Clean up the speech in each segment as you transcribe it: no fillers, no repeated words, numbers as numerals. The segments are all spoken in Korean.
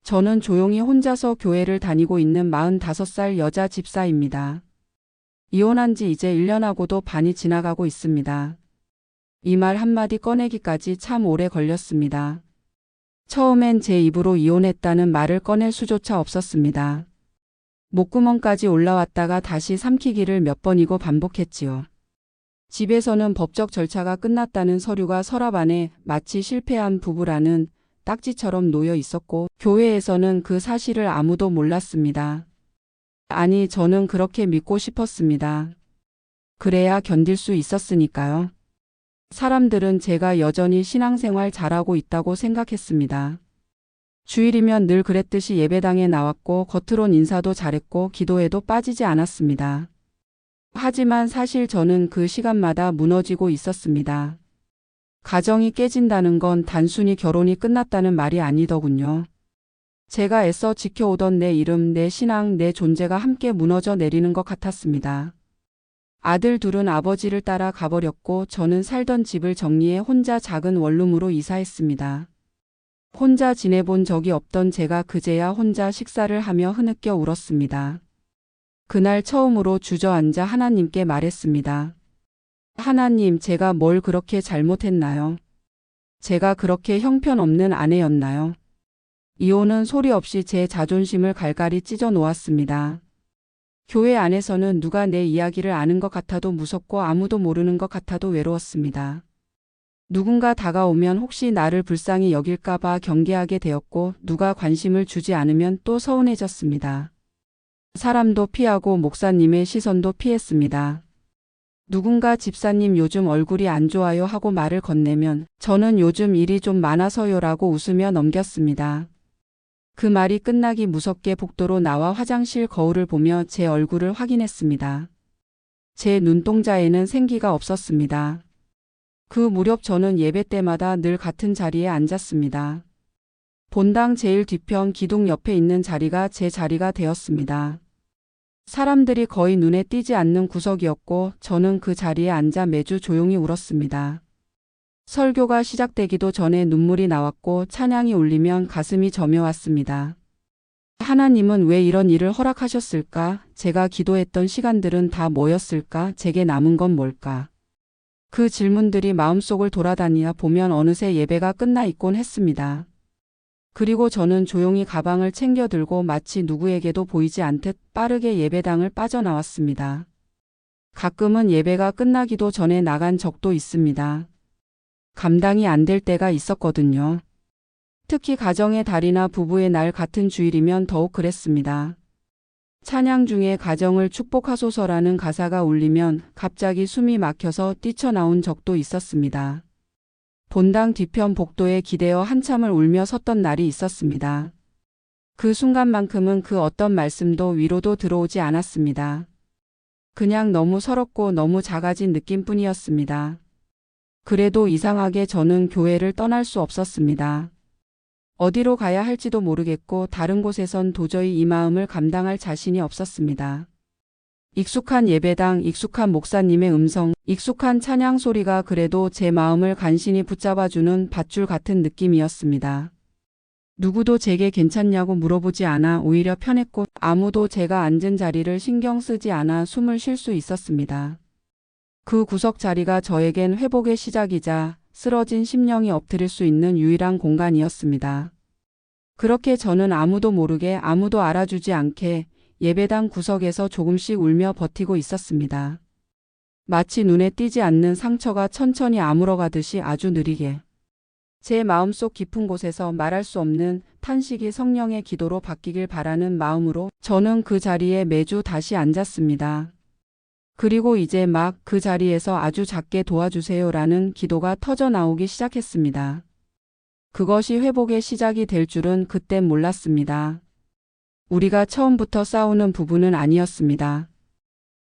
저는 조용히 혼자서 교회를 다니고 있는 45살 여자 집사입니다. 이혼한 지 이제 1년하고도 반이 지나가고 있습니다. 이 말 한마디 꺼내기까지 참 오래 걸렸습니다. 처음엔 제 입으로 이혼했다는 말을 꺼낼 수조차 없었습니다. 목구멍까지 올라왔다가 다시 삼키기를 몇 번이고 반복했지요. 집에서는 법적 절차가 끝났다는 서류가 서랍 안에 마치 실패한 부부라는 딱지처럼 놓여 있었고, 교회에서는 그 사실을 아무도 몰랐습니다. 아니, 저는 그렇게 믿고 싶었습니다. 그래야 견딜 수 있었으니까요. 사람들은 제가 여전히 신앙생활 잘하고 있다고 생각했습니다. 주일이면 늘 그랬듯이 예배당에 나왔고 겉으론 인사도 잘했고 기도에도 빠지지 않았습니다. 하지만 사실 저는 그 시간마다 무너지고 있었습니다. 가정이 깨진다는 건 단순히 결혼이 끝났다는 말이 아니더군요. 제가 애써 지켜오던 내 이름, 내 신앙, 내 존재가 함께 무너져 내리는 것 같았습니다. 아들 둘은 아버지를 따라 가버렸고 저는 살던 집을 정리해 혼자 작은 원룸으로 이사했습니다. 혼자 지내본 적이 없던 제가 그제야 혼자 식사를 하며 흐느껴 울었습니다. 그날 처음으로 주저앉아 하나님께 말했습니다. 하나님, 제가 뭘 그렇게 잘못했나요? 제가 그렇게 형편없는 아내였나요? 이혼은 소리 없이 제 자존심을 갈갈이 찢어 놓았습니다. 교회 안에서는 누가 내 이야기를 아는 것 같아도 무섭고 아무도 모르는 것 같아도 외로웠습니다. 누군가 다가오면 혹시 나를 불쌍히 여길까봐 경계하게 되었고, 누가 관심을 주지 않으면 또 서운해졌습니다. 사람도 피하고 목사님의 시선도 피했습니다. 누군가 집사님 요즘 얼굴이 안 좋아요 하고 말을 건네면 저는 요즘 일이 좀 많아서요라고 웃으며 넘겼습니다. 그 말이 끝나기 무섭게 복도로 나와 화장실 거울을 보며 제 얼굴을 확인했습니다. 제 눈동자에는 생기가 없었습니다. 그 무렵 저는 예배 때마다 늘 같은 자리에 앉았습니다. 본당 제일 뒤편 기둥 옆에 있는 자리가 제 자리가 되었습니다. 사람들이 거의 눈에 띄지 않는 구석이었고 저는 그 자리에 앉아 매주 조용히 울었습니다. 설교가 시작되기도 전에 눈물이 나왔고 찬양이 울리면 가슴이 저며왔습니다. 하나님은 왜 이런 일을 허락하셨을까? 제가 기도했던 시간들은 다 뭐였을까? 제게 남은 건 뭘까? 그 질문들이 마음속을 돌아다니다 보면 어느새 예배가 끝나 있곤 했습니다. 그리고 저는 조용히 가방을 챙겨 들고 마치 누구에게도 보이지 않듯 빠르게 예배당을 빠져나왔습니다. 가끔은 예배가 끝나기도 전에 나간 적도 있습니다. 감당이 안 될 때가 있었거든요. 특히 가정의 달이나 부부의 날 같은 주일이면 더욱 그랬습니다. 찬양 중에 가정을 축복하소서라는 가사가 울리면 갑자기 숨이 막혀서 뛰쳐나온 적도 있었습니다. 본당 뒤편 복도에 기대어 한참을 울며 섰던 날이 있었습니다. 그 순간만큼은 그 어떤 말씀도 위로도 들어오지 않았습니다. 그냥 너무 서럽고 너무 작아진 느낌뿐이었습니다. 그래도 이상하게 저는 교회를 떠날 수 없었습니다. 어디로 가야 할지도 모르겠고 다른 곳에선 도저히 이 마음을 감당할 자신이 없었습니다. 익숙한 예배당, 익숙한 목사님의 음성, 익숙한 찬양 소리가 그래도 제 마음을 간신히 붙잡아주는 밧줄 같은 느낌이었습니다. 누구도 제게 괜찮냐고 물어보지 않아 오히려 편했고 아무도 제가 앉은 자리를 신경 쓰지 않아 숨을 쉴 수 있었습니다. 그 구석 자리가 저에겐 회복의 시작이자 쓰러진 심령이 엎드릴 수 있는 유일한 공간이었습니다. 그렇게 저는 아무도 모르게 아무도 알아주지 않게 예배당 구석에서 조금씩 울며 버티고 있었습니다. 마치 눈에 띄지 않는 상처가 천천히 아물어가듯이 아주 느리게. 제 마음속 깊은 곳에서 말할 수 없는 탄식이 성령의 기도로 바뀌길 바라는 마음으로 저는 그 자리에 매주 다시 앉았습니다. 그리고 이제 막 그 자리에서 아주 작게 도와주세요라는 기도가 터져 나오기 시작했습니다. 그것이 회복의 시작이 될 줄은 그땐 몰랐습니다. 우리가 처음부터 싸우는 부부는 아니었습니다.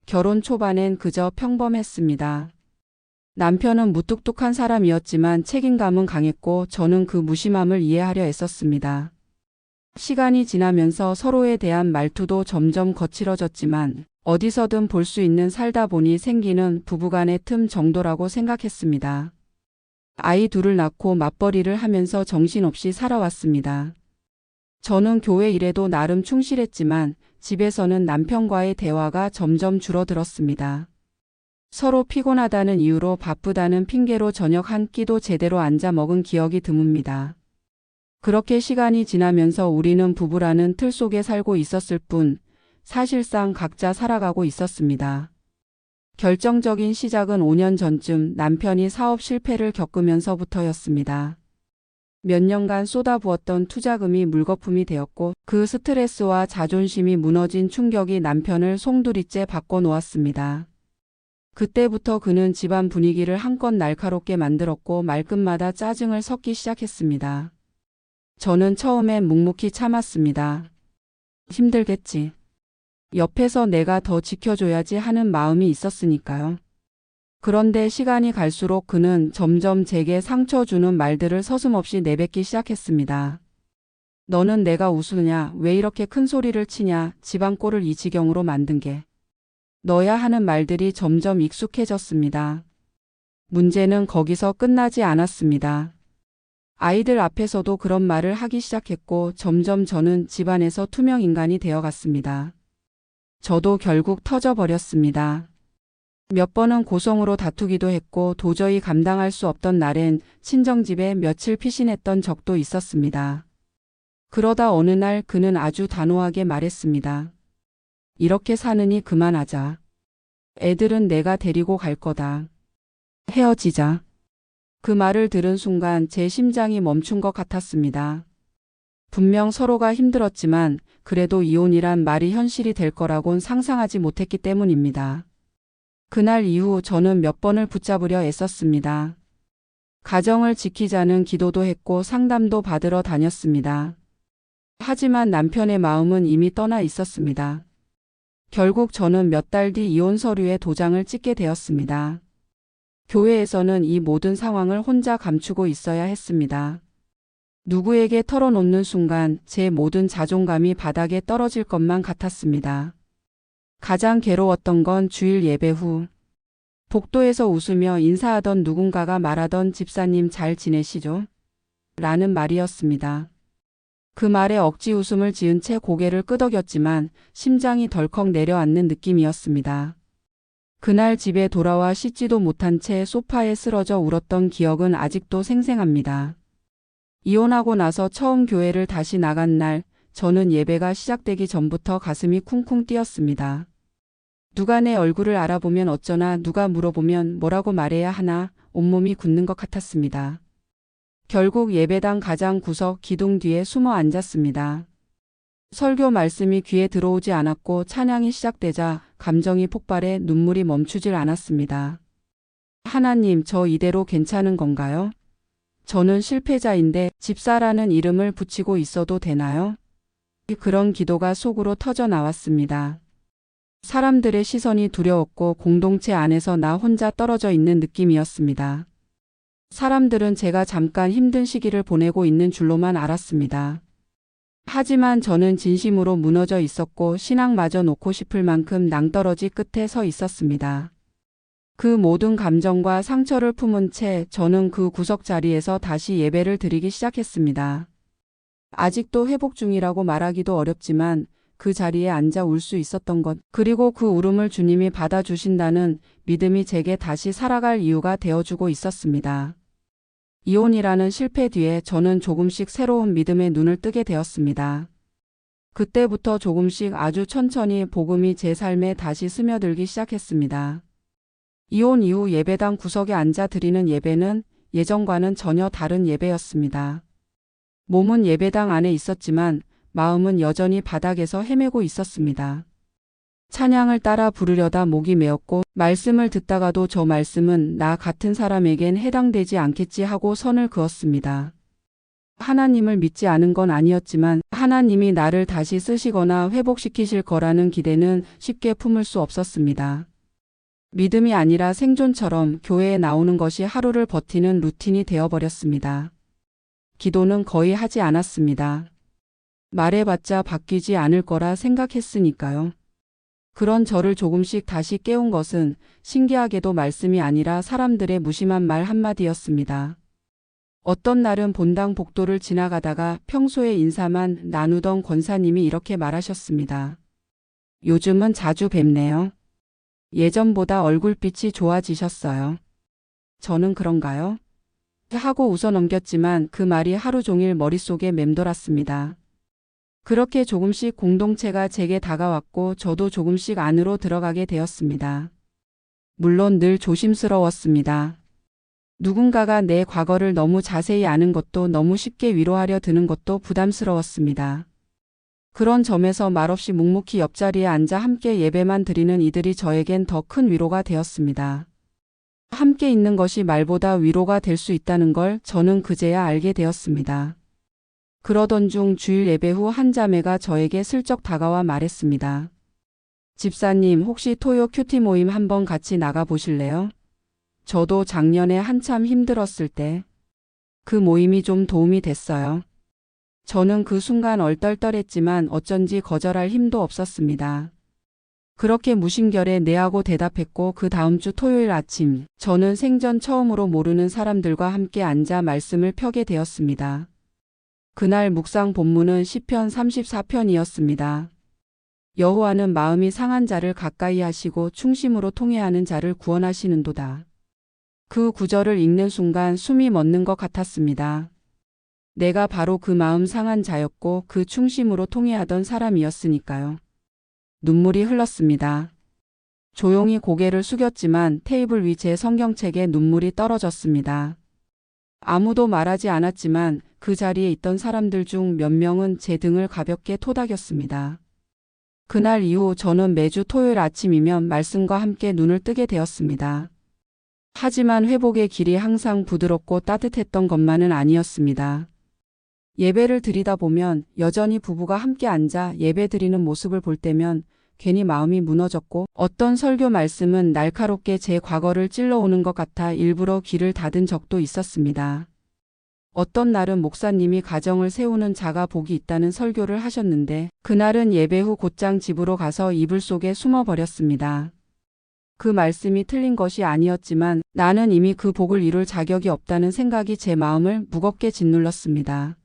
결혼 초반엔 그저 평범했습니다. 남편은 무뚝뚝한 사람이었지만 책임감은 강했고 저는 그 무심함을 이해하려 애썼습니다. 시간이 지나면서 서로에 대한 말투도 점점 거칠어졌지만 어디서든 볼 수 있는 살다 보니 생기는 부부간의 틈 정도라고 생각했습니다. 아이 둘을 낳고 맞벌이를 하면서 정신없이 살아왔습니다. 저는 교회 일에도 나름 충실했지만 집에서는 남편과의 대화가 점점 줄어들었습니다. 서로 피곤하다는 이유로 바쁘다는 핑계로 저녁 한 끼도 제대로 앉아 먹은 기억이 드뭅니다. 그렇게 시간이 지나면서 우리는 부부라는 틀 속에 살고 있었을 뿐 사실상 각자 살아가고 있었습니다. 결정적인 시작은 5년 전쯤 남편이 사업 실패를 겪으면서부터였습니다. 몇 년간 쏟아부었던 투자금이 물거품이 되었고 그 스트레스와 자존심이 무너진 충격이 남편을 송두리째 바꿔놓았습니다. 그때부터 그는 집안 분위기를 한껏 날카롭게 만들었고 말끝마다 짜증을 섞기 시작했습니다. 저는 처음엔 묵묵히 참았습니다. 힘들겠지. 옆에서 내가 더 지켜줘야지 하는 마음이 있었으니까요. 그런데 시간이 갈수록 그는 점점 제게 상처 주는 말들을 서슴없이 내뱉기 시작했습니다. 너는 내가 우스냐? 왜 이렇게 큰 소리를 치냐? 집안 꼴을 이 지경으로 만든 게 너야 하는 말들이 점점 익숙해졌습니다. 문제는 거기서 끝나지 않았습니다. 아이들 앞에서도 그런 말을 하기 시작했고 점점 저는 집안에서 투명 인간이 되어갔습니다. 저도 결국 터져버렸습니다. 몇 번은 고성으로 다투기도 했고 도저히 감당할 수 없던 날엔 친정집에 며칠 피신했던 적도 있었습니다. 그러다 어느 날 그는 아주 단호하게 말했습니다. 이렇게 사느니 그만하자. 애들은 내가 데리고 갈 거다. 헤어지자. 그 말을 들은 순간 제 심장이 멈춘 것 같았습니다. 분명 서로가 힘들었지만 그래도 이혼이란 말이 현실이 될 거라곤 상상하지 못했기 때문입니다. 그날 이후 저는 몇 번을 붙잡으려 애썼습니다. 가정을 지키자는 기도도 했고 상담도 받으러 다녔습니다. 하지만 남편의 마음은 이미 떠나 있었습니다. 결국 저는 몇 달 뒤 이혼 서류에 도장을 찍게 되었습니다. 교회에서는 이 모든 상황을 혼자 감추고 있어야 했습니다. 누구에게 털어놓는 순간 제 모든 자존감이 바닥에 떨어질 것만 같았습니다. 가장 괴로웠던 건 주일 예배 후 복도에서 웃으며 인사하던 누군가가 말하던 집사님 잘 지내시죠? 라는 말이었습니다. 그 말에 억지 웃음을 지은 채 고개를 끄덕였지만 심장이 덜컥 내려앉는 느낌이었습니다. 그날 집에 돌아와 씻지도 못한 채 소파에 쓰러져 울었던 기억은 아직도 생생합니다. 이혼하고 나서 처음 교회를 다시 나간 날 저는 예배가 시작되기 전부터 가슴이 쿵쿵 뛰었습니다. 누가 내 얼굴을 알아보면 어쩌나 누가 물어보면 뭐라고 말해야 하나 온몸이 굳는 것 같았습니다. 결국 예배당 가장 구석 기둥 뒤에 숨어 앉았습니다. 설교 말씀이 귀에 들어오지 않았고 찬양이 시작되자 감정이 폭발해 눈물이 멈추질 않았습니다. 하나님, 저 이대로 괜찮은 건가요? 저는 실패자인데 집사라는 이름을 붙이고 있어도 되나요? 그런 기도가 속으로 터져 나왔습니다. 사람들의 시선이 두려웠고 공동체 안에서 나 혼자 떨어져 있는 느낌이었습니다. 사람들은 제가 잠깐 힘든 시기를 보내고 있는 줄로만 알았습니다. 하지만 저는 진심으로 무너져 있었고 신앙마저 놓고 싶을 만큼 낭떠러지 끝에 서 있었습니다. 그 모든 감정과 상처를 품은 채 저는 그 구석 자리에서 다시 예배를 드리기 시작했습니다. 아직도 회복 중이라고 말하기도 어렵지만 그 자리에 앉아 울 수 있었던 것, 그리고 그 울음을 주님이 받아주신다는 믿음이 제게 다시 살아갈 이유가 되어주고 있었습니다. 이혼이라는 실패 뒤에 저는 조금씩 새로운 믿음의 눈을 뜨게 되었습니다. 그때부터 조금씩 아주 천천히 복음이 제 삶에 다시 스며들기 시작했습니다. 이혼 이후 예배당 구석에 앉아 드리는 예배는 예전과는 전혀 다른 예배였습니다. 몸은 예배당 안에 있었지만 마음은 여전히 바닥에서 헤매고 있었습니다. 찬양을 따라 부르려다 목이 메었고 말씀을 듣다가도 저 말씀은 나 같은 사람에겐 해당되지 않겠지 하고 선을 그었습니다. 하나님을 믿지 않은 건 아니었지만 하나님이 나를 다시 쓰시거나 회복시키실 거라는 기대는 쉽게 품을 수 없었습니다. 믿음이 아니라 생존처럼 교회에 나오는 것이 하루를 버티는 루틴이 되어버렸습니다. 기도는 거의 하지 않았습니다. 말해봤자 바뀌지 않을 거라 생각했으니까요. 그런 저를 조금씩 다시 깨운 것은 신기하게도 말씀이 아니라 사람들의 무심한 말 한마디였습니다. 어떤 날은 본당 복도를 지나가다가 평소에 인사만 나누던 권사님이 이렇게 말하셨습니다. 요즘은 자주 뵙네요. 예전보다 얼굴빛이 좋아지셨어요. 저는 그런가요? 하고 웃어 넘겼지만 그 말이 하루 종일 머릿속에 맴돌았습니다. 그렇게 조금씩 공동체가 제게 다가왔고 저도 조금씩 안으로 들어가게 되었습니다. 물론 늘 조심스러웠습니다. 누군가가 내 과거를 너무 자세히 아는 것도 너무 쉽게 위로하려 드는 것도 부담스러웠습니다. 그런 점에서 말없이 묵묵히 옆자리에 앉아 함께 예배만 드리는 이들이 저에겐 더 큰 위로가 되었습니다. 함께 있는 것이 말보다 위로가 될 수 있다는 걸 저는 그제야 알게 되었습니다. 그러던 중 주일 예배 후 한 자매가 저에게 슬쩍 다가와 말했습니다. 집사님, 혹시 토요 큐티 모임 한번 같이 나가 보실래요? 저도 작년에 한참 힘들었을 때 그 모임이 좀 도움이 됐어요. 저는 그 순간 얼떨떨했지만 어쩐지 거절할 힘도 없었습니다. 그렇게 무심결에 네 하고 대답했고 그 다음 주 토요일 아침 저는 생전 처음으로 모르는 사람들과 함께 앉아 말씀을 펴게 되었습니다. 그날 묵상 본문은 시편 34편이었습니다. 여호와는 마음이 상한 자를 가까이 하시고 충심으로 통회하는 자를 구원하시는도다. 그 구절을 읽는 순간 숨이 멎는 것 같았습니다. 내가 바로 그 마음 상한 자였고 그 충심으로 통회하던 사람이었으니까요. 눈물이 흘렀습니다. 조용히 고개를 숙였지만 테이블 위 제 성경책에 눈물이 떨어졌습니다. 아무도 말하지 않았지만 그 자리에 있던 사람들 중 몇 명은 제 등을 가볍게 토닥였습니다. 그날 이후 저는 매주 토요일 아침이면 말씀과 함께 눈을 뜨게 되었습니다. 하지만 회복의 길이 항상 부드럽고 따뜻했던 것만은 아니었습니다. 예배를 드리다 보면 여전히 부부가 함께 앉아 예배 드리는 모습을 볼 때면 괜히 마음이 무너졌고 어떤 설교 말씀은 날카롭게 제 과거를 찔러오는 것 같아 일부러 귀를 닫은 적도 있었습니다. 어떤 날은 목사님이 가정을 세우는 자가 복이 있다는 설교를 하셨는데 그날은 예배 후 곧장 집으로 가서 이불 속에 숨어버렸습니다. 그 말씀이 틀린 것이 아니었지만 나는 이미 그 복을 이룰 자격이 없다는 생각이 제 마음을 무겁게 짓눌렀습니다.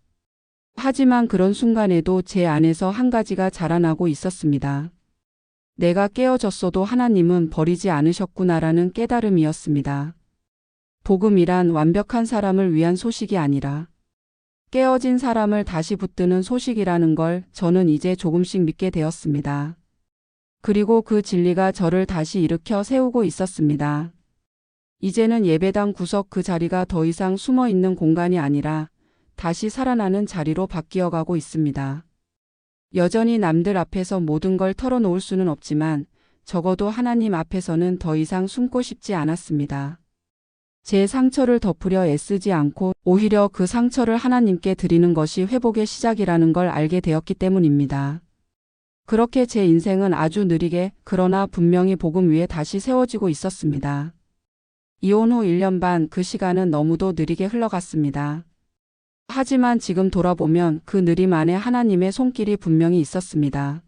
하지만 그런 순간에도 제 안에서 한 가지가 자라나고 있었습니다. 내가 깨어졌어도 하나님은 버리지 않으셨구나라는 깨달음이었습니다. 복음이란 완벽한 사람을 위한 소식이 아니라 깨어진 사람을 다시 붙드는 소식이라는 걸 저는 이제 조금씩 믿게 되었습니다. 그리고 그 진리가 저를 다시 일으켜 세우고 있었습니다. 이제는 예배당 구석 그 자리가 더 이상 숨어 있는 공간이 아니라 다시 살아나는 자리로 바뀌어가고 있습니다. 여전히 남들 앞에서 모든 걸 털어놓을 수는 없지만 적어도 하나님 앞에서는 더 이상 숨고 싶지 않았습니다. 제 상처를 덮으려 애쓰지 않고 오히려 그 상처를 하나님께 드리는 것이 회복의 시작이라는 걸 알게 되었기 때문입니다. 그렇게 제 인생은 아주 느리게 그러나 분명히 복음 위에 다시 세워지고 있었습니다. 이혼 후 1년 반 그 시간은 너무도 느리게 흘러갔습니다. 하지만 지금 돌아보면 그 느림 안에 하나님의 손길이 분명히 있었습니다.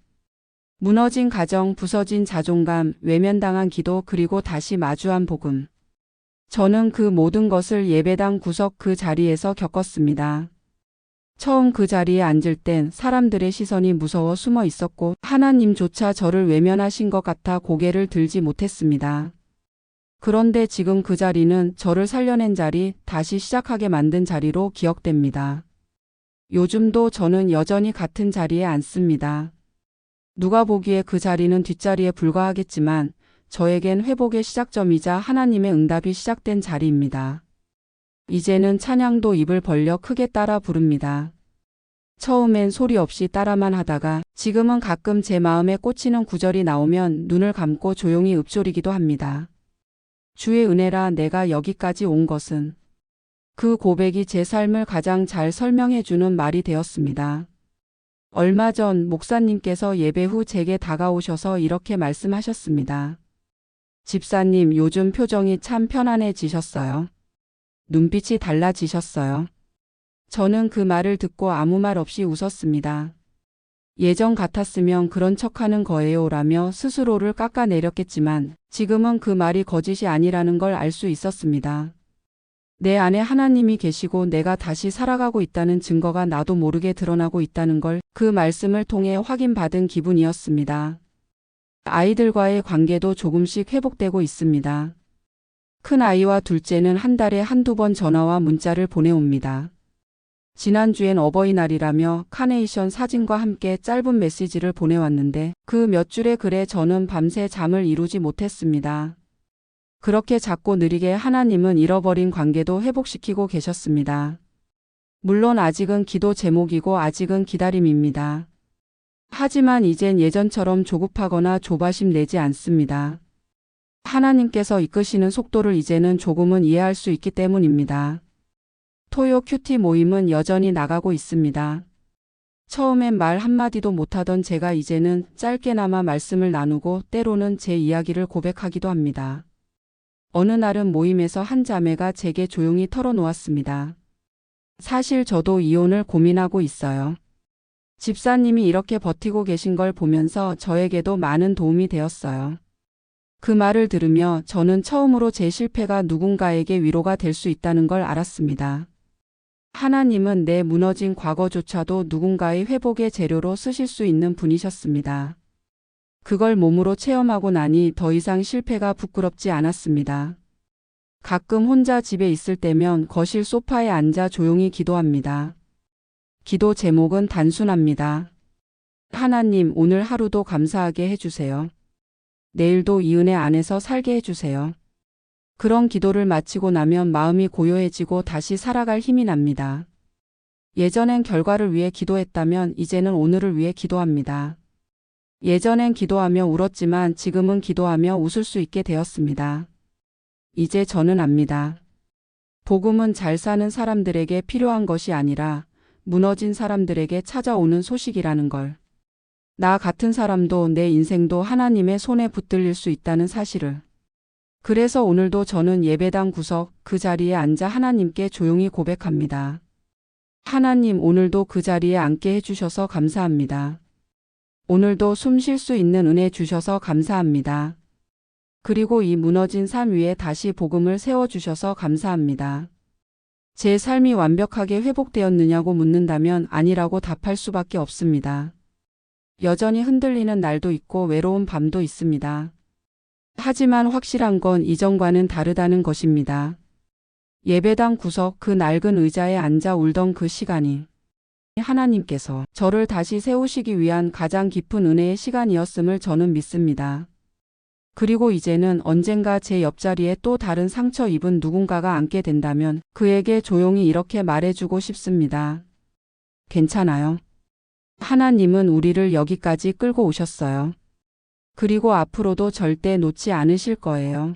무너진 가정, 부서진 자존감, 외면당한 기도 그리고 다시 마주한 복음. 저는 그 모든 것을 예배당 구석 그 자리에서 겪었습니다. 처음 그 자리에 앉을 땐 사람들의 시선이 무서워 숨어 있었고 하나님조차 저를 외면하신 것 같아 고개를 들지 못했습니다. 그런데 지금 그 자리는 저를 살려낸 자리, 다시 시작하게 만든 자리로 기억됩니다. 요즘도 저는 여전히 같은 자리에 앉습니다. 누가 보기에 그 자리는 뒷자리에 불과하겠지만 저에겐 회복의 시작점이자 하나님의 응답이 시작된 자리입니다. 이제는 찬양도 입을 벌려 크게 따라 부릅니다. 처음엔 소리 없이 따라만 하다가 지금은 가끔 제 마음에 꽂히는 구절이 나오면 눈을 감고 조용히 읊조리기도 합니다. 주의 은혜라 내가 여기까지 온 것은. 그 고백이 제 삶을 가장 잘 설명해주는 말이 되었습니다. 얼마 전 목사님께서 예배 후 제게 다가오셔서 이렇게 말씀하셨습니다. 집사님, 요즘 표정이 참 편안해지셨어요. 눈빛이 달라지셨어요. 저는 그 말을 듣고 아무 말 없이 웃었습니다. 예전 같았으면 그런 척하는 거예요 라며 스스로를 깎아내렸겠지만 지금은 그 말이 거짓이 아니라는 걸 알 수 있었습니다. 내 안에 하나님이 계시고 내가 다시 살아가고 있다는 증거가 나도 모르게 드러나고 있다는 걸 그 말씀을 통해 확인받은 기분이었습니다. 아이들과의 관계도 조금씩 회복되고 있습니다. 큰 아이와 둘째는 한 달에 한두 번 전화와 문자를 보내옵니다. 지난주엔 어버이날이라며 카네이션 사진과 함께 짧은 메시지를 보내왔는데 그 몇 줄의 글에 저는 밤새 잠을 이루지 못했습니다. 그렇게 작고 느리게 하나님은 잃어버린 관계도 회복시키고 계셨습니다. 물론 아직은 기도 제목이고 아직은 기다림입니다. 하지만 이젠 예전처럼 조급하거나 조바심 내지 않습니다. 하나님께서 이끄시는 속도를 이제는 조금은 이해할 수 있기 때문입니다. 토요 큐티 모임은 여전히 나가고 있습니다. 처음엔 말 한마디도 못하던 제가 이제는 짧게나마 말씀을 나누고 때로는 제 이야기를 고백하기도 합니다. 어느 날은 모임에서 한 자매가 제게 조용히 털어놓았습니다. 사실 저도 이혼을 고민하고 있어요. 집사님이 이렇게 버티고 계신 걸 보면서 저에게도 많은 도움이 되었어요. 그 말을 들으며 저는 처음으로 제 실패가 누군가에게 위로가 될 수 있다는 걸 알았습니다. 하나님은 내 무너진 과거조차도 누군가의 회복의 재료로 쓰실 수 있는 분이셨습니다. 그걸 몸으로 체험하고 나니 더 이상 실패가 부끄럽지 않았습니다. 가끔 혼자 집에 있을 때면 거실 소파에 앉아 조용히 기도합니다. 기도 제목은 단순합니다. 하나님, 오늘 하루도 감사하게 해주세요. 내일도 이 은혜 안에서 살게 해주세요. 그런 기도를 마치고 나면 마음이 고요해지고 다시 살아갈 힘이 납니다. 예전엔 결과를 위해 기도했다면 이제는 오늘을 위해 기도합니다. 예전엔 기도하며 울었지만 지금은 기도하며 웃을 수 있게 되었습니다. 이제 저는 압니다. 복음은 잘 사는 사람들에게 필요한 것이 아니라 무너진 사람들에게 찾아오는 소식이라는 걸. 나 같은 사람도 내 인생도 하나님의 손에 붙들릴 수 있다는 사실을. 그래서 오늘도 저는 예배당 구석 그 자리에 앉아 하나님께 조용히 고백합니다. 하나님, 오늘도 그 자리에 앉게 해주셔서 감사합니다. 오늘도 숨 쉴 수 있는 은혜 주셔서 감사합니다. 그리고 이 무너진 삶 위에 다시 복음을 세워주셔서 감사합니다. 제 삶이 완벽하게 회복되었느냐고 묻는다면 아니라고 답할 수밖에 없습니다. 여전히 흔들리는 날도 있고 외로운 밤도 있습니다. 하지만 확실한 건 이전과는 다르다는 것입니다. 예배당 구석 그 낡은 의자에 앉아 울던 그 시간이 하나님께서 저를 다시 세우시기 위한 가장 깊은 은혜의 시간이었음을 저는 믿습니다. 그리고 이제는 언젠가 제 옆자리에 또 다른 상처 입은 누군가가 앉게 된다면 그에게 조용히 이렇게 말해주고 싶습니다. 괜찮아요. 하나님은 우리를 여기까지 끌고 오셨어요. 그리고 앞으로도 절대 놓지 않으실 거예요.